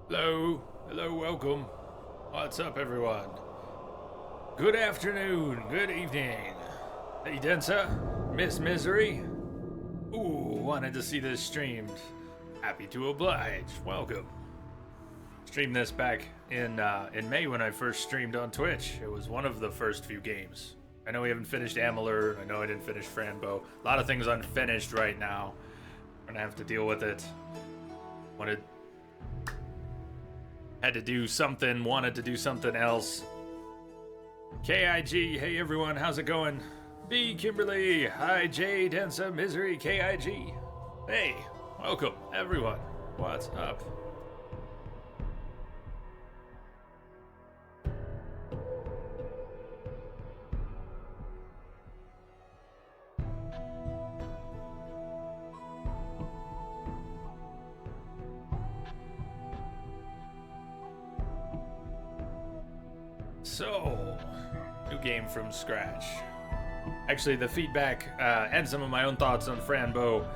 Hello, welcome. What's up, everyone? Good afternoon, good evening. Hey, Densa, Miss Misery. Ooh, wanted to see this streamed. Happy to oblige. Welcome. Streamed this back in May when I first streamed on Twitch. It was one of the first few games. I know we haven't finished Amalur. I know I didn't finish Franbo. A lot of things unfinished right now. I'm gonna have to deal with it. Had to do something, wanted to do something else. KIG, hey everyone, how's it going? B. Kimberly, hi Jay, Densa, Misery, KIG. Hey, welcome everyone. What's up? So, new game from scratch. Actually, the feedback and some of my own thoughts on Franbo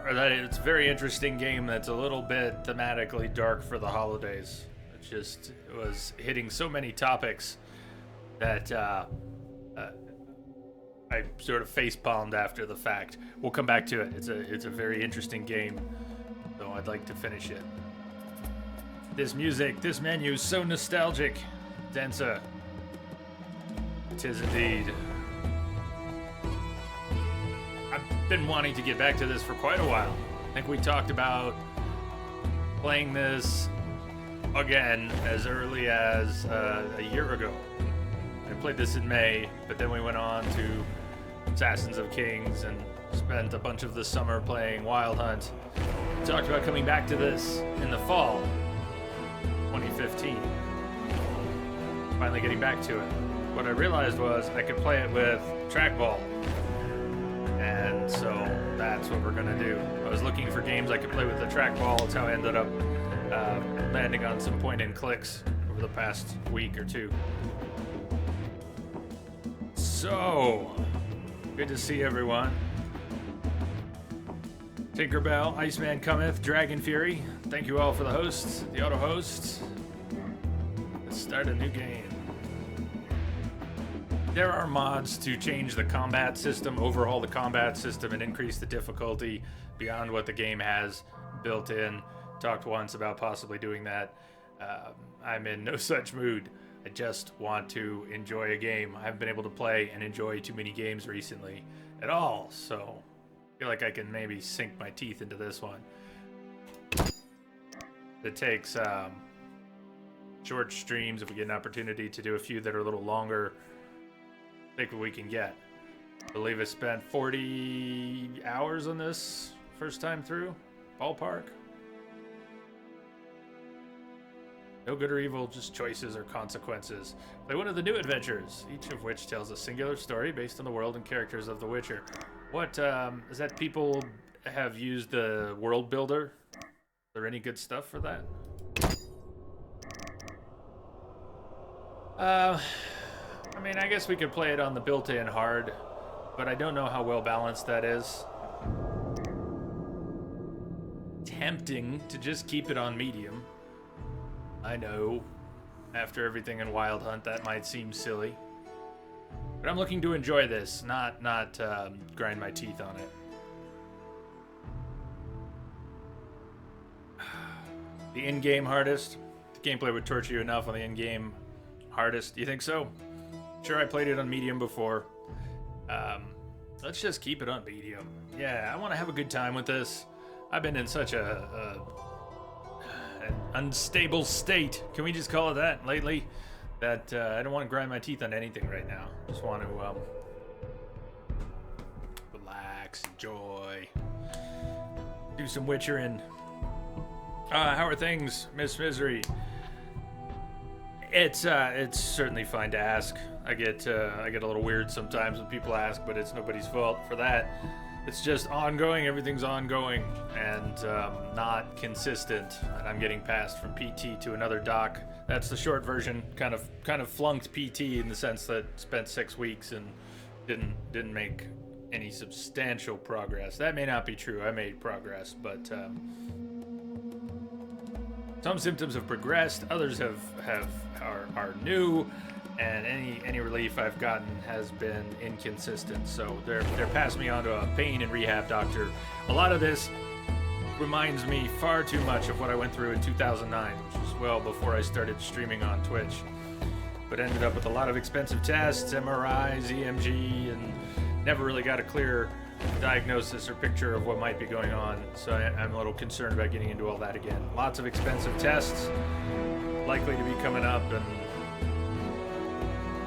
are that it's a very interesting game that's a little bit thematically dark for the holidays. It was hitting so many topics that I sort of facepalmed after the fact. We'll come back to it. It's a very interesting game, so I'd like to finish it. This music, this menu is so nostalgic. Densa. Tis indeed. I've been wanting to get back to this for quite a while. I think we talked about playing this again as early as a year ago. I played this in May, but then we went on to Assassins of Kings and spent a bunch of the summer playing Wild Hunt. We talked about coming back to this in the fall 2015. Finally getting back to it. What I realized was I could play it with trackball. And so that's what we're gonna do. I was looking for games I could play with the trackball. That's how I ended up landing on some point and clicks over the past week or two. So, good to see everyone. Tinkerbell, Iceman Cometh, Dragon Fury. Thank you all for the hosts, the auto hosts. Let's start a new game. There are mods to change the combat system, overhaul the combat system, and increase the difficulty beyond what the game has built in. Talked once about possibly doing that. I'm in no such mood. I just want to enjoy a game. I haven't been able to play and enjoy too many games recently at all, so I feel like I can maybe sink my teeth into this one. It takes short streams if we get an opportunity to do a few that are a little longer. Take what we can get. I believe I spent 40 hours on this first time through. Ballpark. No good or evil, just choices or consequences. Play one of the new adventures, each of which tells a singular story based on the world and characters of The Witcher. What, is that people have used the world builder? Is there any good stuff for that? I mean, I guess we could play it on the built-in hard, but I don't know how well balanced that is. Tempting to just keep it on medium. I know, after everything in Wild Hunt, that might seem silly. But I'm looking to enjoy this, not grind my teeth on it. The in-game hardest? The gameplay would torture you enough on the in-game hardest. You think so? Sure, I played it on medium before. Let's just keep it on medium. Yeah, I want to have a good time with this. I've been in such an unstable state. Can we just call it that lately? That I don't want to grind my teeth on anything right now. Just want to relax, enjoy, do some Witchering. How are things, Miss Misery? It's certainly fine to ask. I get a little weird sometimes when people ask, but it's nobody's fault for that. It's just ongoing. Everything's ongoing and not consistent. And I'm getting passed from PT to another doc. That's the short version. Kind of flunked PT in the sense that spent 6 weeks and didn't make any substantial progress. That may not be true. I made progress, but Some symptoms have progressed, others are new, and any relief I've gotten has been inconsistent. So they're passing me on to a pain and rehab doctor. A lot of this reminds me far too much of what I went through in 2009, which was well before I started streaming on Twitch. But ended up with a lot of expensive tests, MRIs, EMG, and never really got a clear diagnosis or picture of what might be going on. So I'm a little concerned about getting into all that again. Lots of expensive tests likely to be coming up. And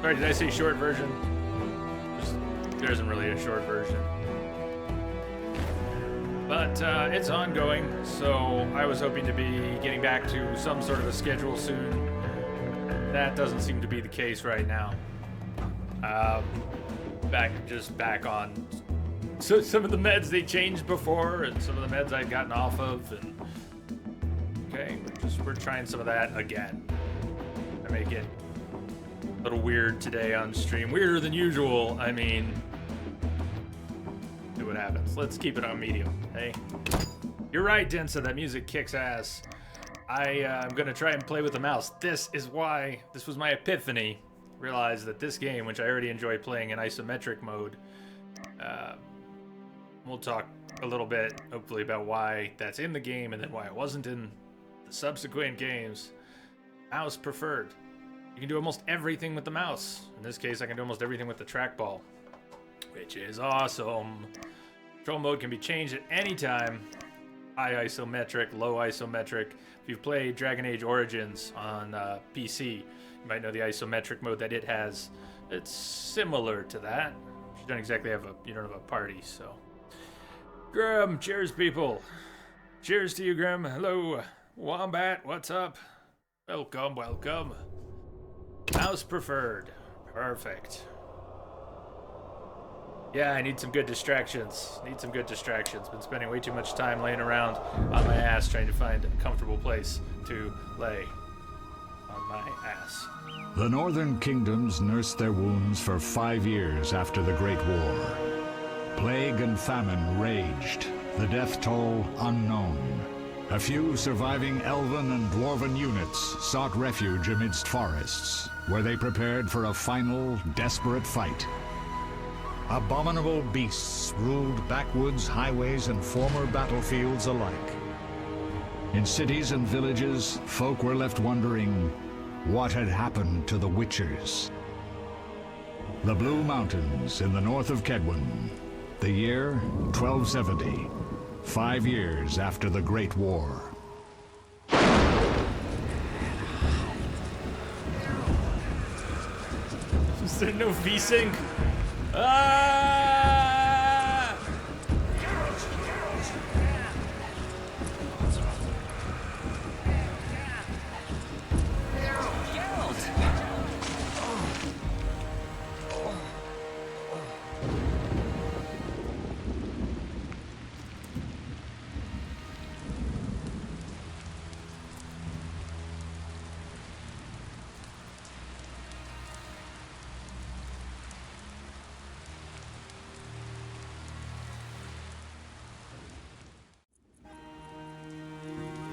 sorry, did I say short version? There isn't really a short version. But it's ongoing, so I was hoping to be getting back to some sort of a schedule soon. That doesn't seem to be the case right now. Back on some of the meds they changed before, and some of the meds I'd gotten off of, and okay, we're trying some of that again. I make it a little weird today on stream, weirder than usual. I mean, see what happens. Let's keep it on medium. Hey, you're right, Densa. That music kicks ass. I'm gonna try and play with the mouse. This was my epiphany. Realized that this game, which I already enjoy playing in isometric mode, we'll talk a little bit, hopefully, about why that's in the game and then why it wasn't in the subsequent games. Mouse preferred. You can do almost everything with the mouse. In this case, I can do almost everything with the trackball, which is awesome. Control mode can be changed at any time. High isometric, low isometric. If you've played Dragon Age Origins on PC, you might know the isometric mode that it has. It's similar to that. You don't exactly have a party, so. Grim, cheers, people. Cheers to you, Grim. Hello. Wombat, what's up? Welcome, welcome. Mouse preferred. Perfect. Yeah, I need some good distractions. Been spending way too much time laying around on my ass trying to find a comfortable place to lay on my ass. The northern kingdoms nursed their wounds for 5 years after the Great War. Plague and famine raged, the death toll unknown. A few surviving elven and dwarven units sought refuge amidst forests, where they prepared for a final, desperate fight. Abominable beasts ruled backwoods, highways, and former battlefields alike. In cities and villages, folk were left wondering what had happened to the Witchers. The Blue Mountains in the north of Kedwen. The year 1270, 5 years after the Great War. Is there no V-Sync? Ah!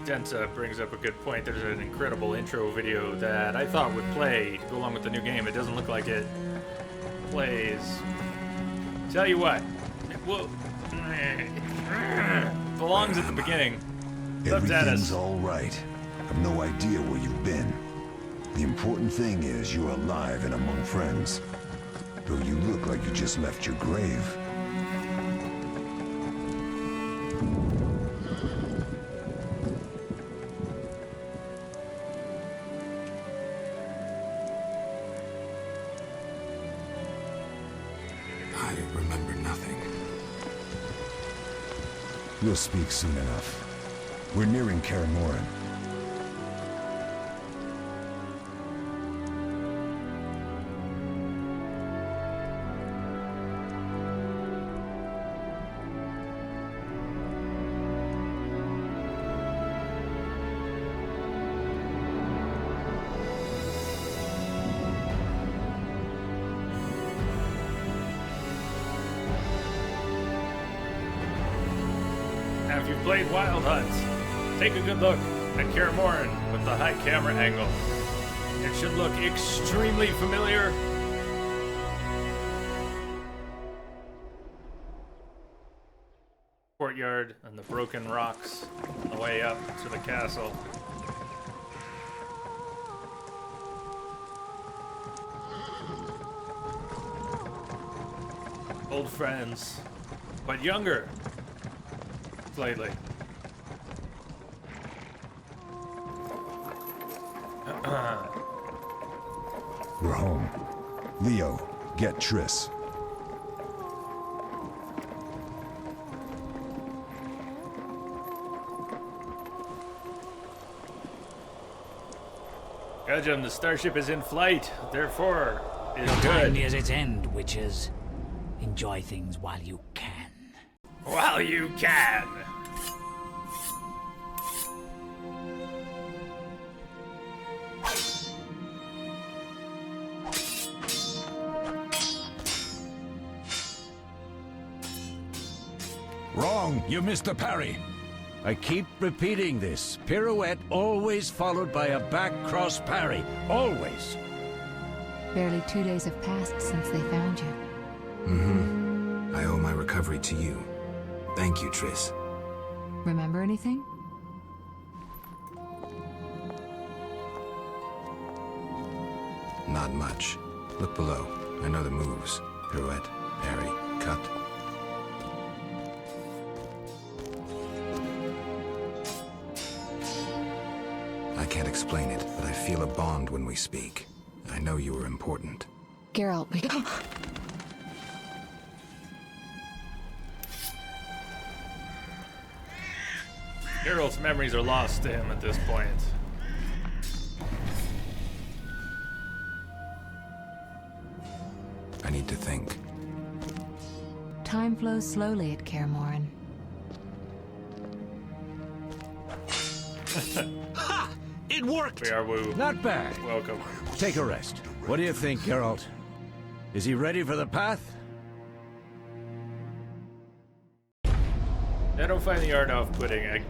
Densa brings up a good point. There's an incredible intro video that I thought would play to go along with the new game. It doesn't look like it plays. Tell you what, it belongs at the beginning. Everything's all right. I've no idea where you've been. The important thing is you're alive and among friends. Though you look like you just left your grave. We'll speak soon enough. We're nearing Kaer Morhen. If you've played Wild Hunt, take a good look. And Kaer Morhen with the high camera angle. It should look extremely familiar. Courtyard and the broken rocks on the way up to the castle. Old friends, but younger, slightly. We're home. Leo, get Triss. Gudgeon, the starship is in flight, therefore is Your time good. nears its end, witches. Enjoy things while you can. While you can. Wrong! You missed the parry. I keep repeating this. Pirouette always followed by a back cross parry. Always. Barely 2 days have passed since they found you. I owe my recovery to you. Thank you, Triss. Remember anything? Not much. Look below. I know the moves. Pirouette, parry, cut. I can't explain it, but I feel a bond when we speak. I know you were important. Geralt, we... Geralt's memories are lost to him at this point. I need to think. Time flows slowly at Kaer Morhen. It worked! We are woo. Not bad. Welcome. Take a rest. What do you think, Geralt? Is he ready for the path? I don't find the art off-putting.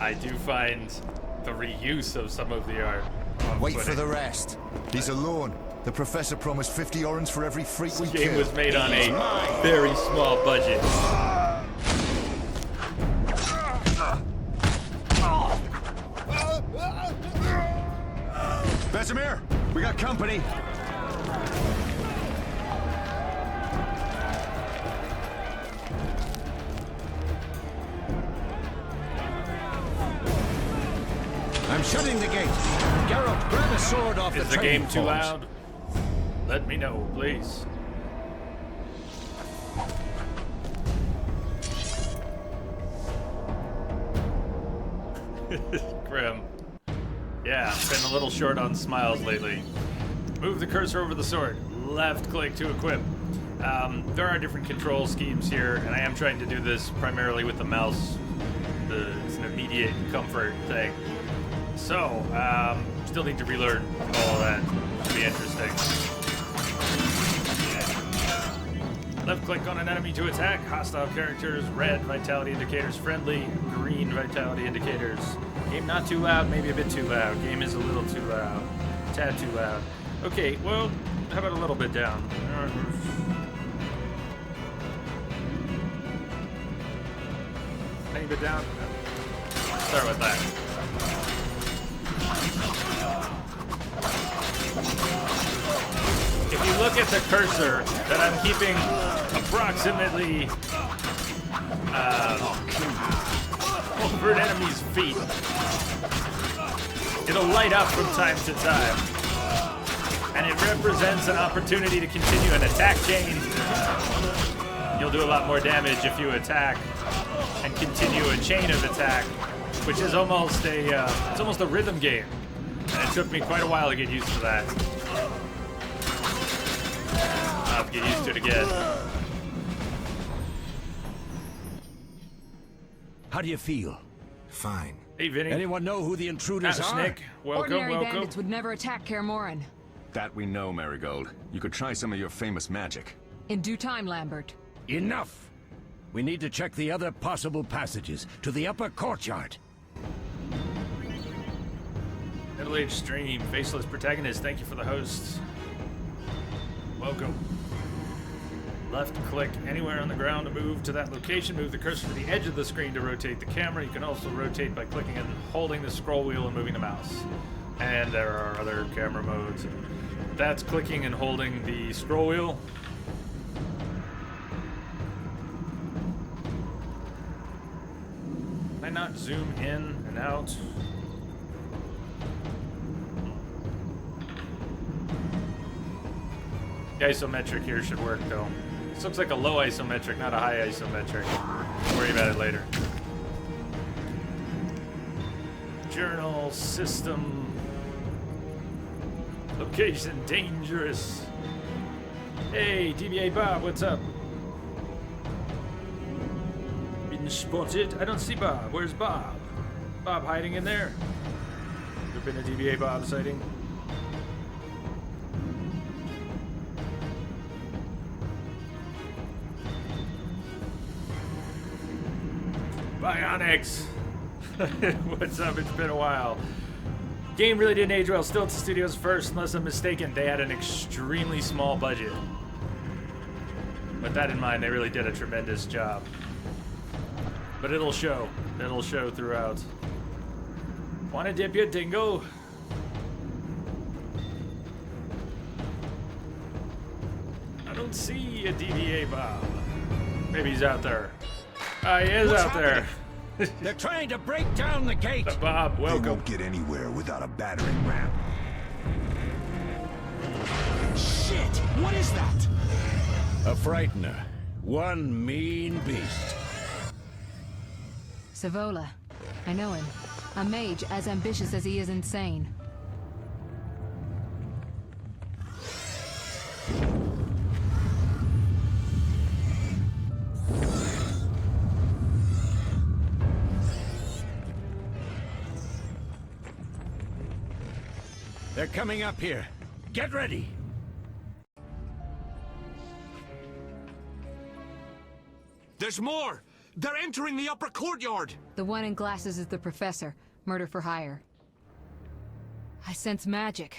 I do find the reuse of some of the art off-putting. Wait for the rest. He's alone. The professor promised 50 orens for every freak we This game kill. was made on a very small budget. Vesemir, we got company. I'm shutting the gate. Geralt, grab a sword off Is the the training game too forms. loud? Let me know, please. Grim. Yeah, been a little short on smiles lately. Move the cursor over the sword. Left click to equip. There are different control schemes here, and I am trying to do this primarily with the mouse. It's an immediate comfort thing. So, still need to relearn all of that. Should be interesting. Left click on an enemy to attack. Hostile characters, red vitality indicators, friendly, green vitality indicators. Game not too loud, maybe a bit too loud. Game is a little too loud. A tad too loud. Okay, well, how about a little bit down? Tiny bit down. Start with that. If you look at the cursor that I'm keeping approximately over an enemy's feet, it'll light up from time to time. And it represents an opportunity to continue an attack chain. You'll do a lot more damage if you attack and continue a chain of attack, which is almost it's almost a rhythm game. And it took me quite a while to get used to that. I'll have to get used to it again. How do you feel? Fine. Hey, Vinny. Anyone know who the intruders are? Nick. Welcome, Ordinary welcome. bandits would never attack Kaer Morhen. That we know, Marigold. You could try some of your famous magic. In due time, Lambert. Enough! We need to check the other possible passages to the upper courtyard. Middle Age Stream, Faceless Protagonist, thank you for the hosts. Welcome. Left click anywhere on the ground to move to that location. Move the cursor to the edge of the screen to rotate the camera. You can also rotate by clicking and holding the scroll wheel and moving the mouse. And there are other camera modes. That's clicking and holding the scroll wheel. Can I not zoom in and out? The isometric here should work though. This looks like a low isometric, not a high isometric. Don't worry about it later. Journal, system, location dangerous. Hey, DBA Bob, what's up? Been spotted? I don't see Bob. Where's Bob? Bob hiding in there? There been a DBA Bob sighting? Bionics! What's up? It's been a while. Game really didn't age well. Still, it's the studio's first, unless I'm mistaken. They had an extremely small budget. With that in mind, they really did a tremendous job. But it'll show. It'll show throughout. Wanna dip your dingo? I don't see a DBA Bob. Maybe he's out there. He is out there. They're trying to break down the gate. Bob, They welcome. won't get anywhere without a battering ram. Shit! What is that? A frightener. One mean beast. Savola. I know him. A mage as ambitious as he is insane. They're coming up here. Get ready. There's more! They're entering the upper courtyard! The one in glasses is the professor. Murder for hire. I sense magic.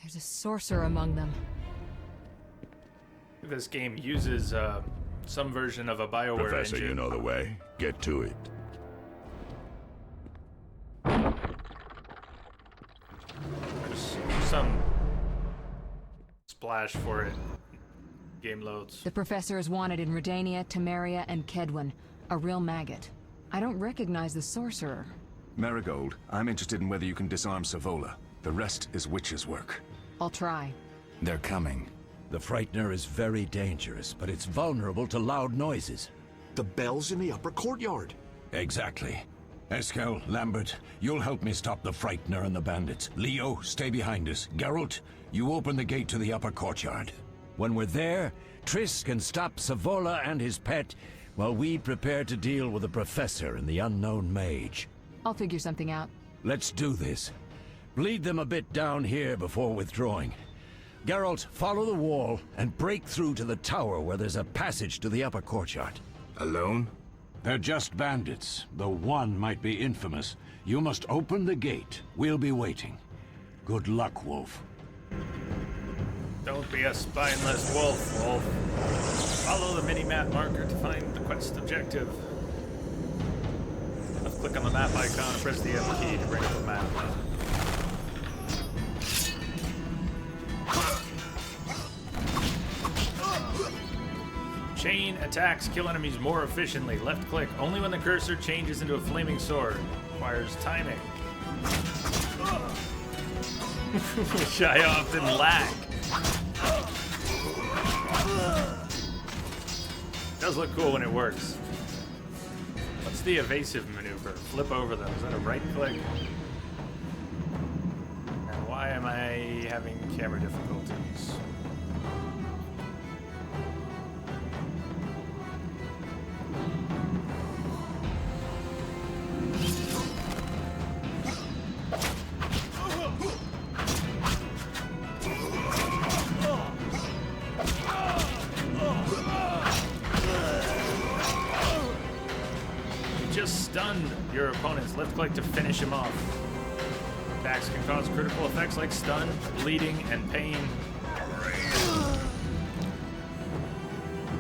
There's a sorcerer among them. This game uses some version of a BioWare Professor, engine. you know the way. Get to it. There's some splash for it. Game loads. The professor is wanted in Redania, Temeria, and Kedwen. A real maggot. I don't recognize the sorcerer. Marigold, I'm interested in whether you can disarm Savola. The rest is witch's work. I'll try. They're coming. The frightener is very dangerous, but it's vulnerable to loud noises. The bell's in the upper courtyard. Exactly. Eskel, Lambert, you'll help me stop the frightener and the bandits. Leo, stay behind us. Geralt, you open the gate to the upper courtyard. When we're there, Triss can stop Savola and his pet while we prepare to deal with the professor and the unknown mage. I'll figure something out. Let's do this. Bleed them a bit down here before withdrawing. Geralt, follow the wall and break through to the tower where there's a passage to the upper courtyard. Alone? They're just bandits, though one might be infamous. You must open the gate. We'll be waiting. Good luck, Wolf. Don't be a spineless wolf, Wolf. Follow the mini-map marker to find the quest objective. Let's click on the map icon and press the F key to bring up the map. Chain attacks kill enemies more efficiently. Left click only when the cursor changes into a flaming sword. Requires timing. Which I often lack. Does look cool when it works. What's the evasive maneuver? Flip over them. Is that a right click? And why am I having camera difficulties? just stunned your opponents. Left click to finish him off. Attacks can cause critical effects like stun, bleeding, and pain.